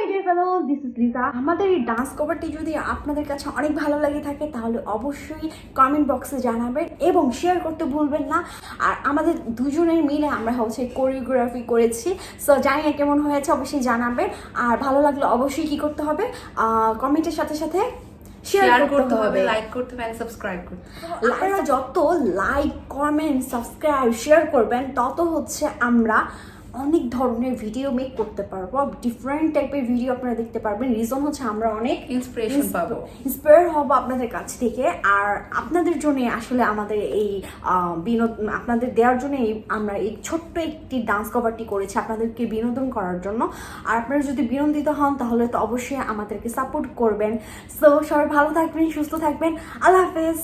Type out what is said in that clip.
Deer fellow, this is Liza. আমাদের এই dance কভারটি যদি আপনাদের কাছে অনেক ভালো লাগে থাকে তাহলে অবশ্যই কমেন্ট বক্সে জানাবেন এবং শেয়ার করতে ভুলবেন না। আর আমাদের দুজনের মিলে আমরা হচ্ছে কোরিওগ্রাফি করেছি, সো জানি না কেমন হয়েছে, অবশ্যই জানাবেন। আর ভালো লাগলে অবশ্যই কি করতে হবে, কমেন্টের সাথে সাথে শেয়ার করতে হবে, লাইক করতে হবে, সাবস্ক্রাইব করতে হবে। আপনারা যত লাইক কমেন্ট সাবস্ক্রাইব শেয়ার করবেন তত হচ্ছে আমরা অনেক ধরনের ভিডিও মেক করতে পারবো, ডিফারেন্ট টাইপের ভিডিও আপনারা দেখতে পারবেন। রিজন হচ্ছে আমরা অনেক ইন্সপিরেশন পাবো, ইন্সপায়ার হব আপনাদের কাছ থেকে। আর আপনাদের জন্য আসলে আমাদের এই আপনাদের দেওয়ার জন্য আমরা এই ছোট্ট একটি ডান্স কভারটি করেছি আপনাদেরকে বিনোদন করার জন্য। আর আপনারা যদি বিনোদিত হন তাহলে তো অবশ্যই আমাদেরকে সাপোর্ট করবেন। সো সবাই ভালো থাকবেন, সুস্থ থাকবেন, আল্লাহ হাফেজ।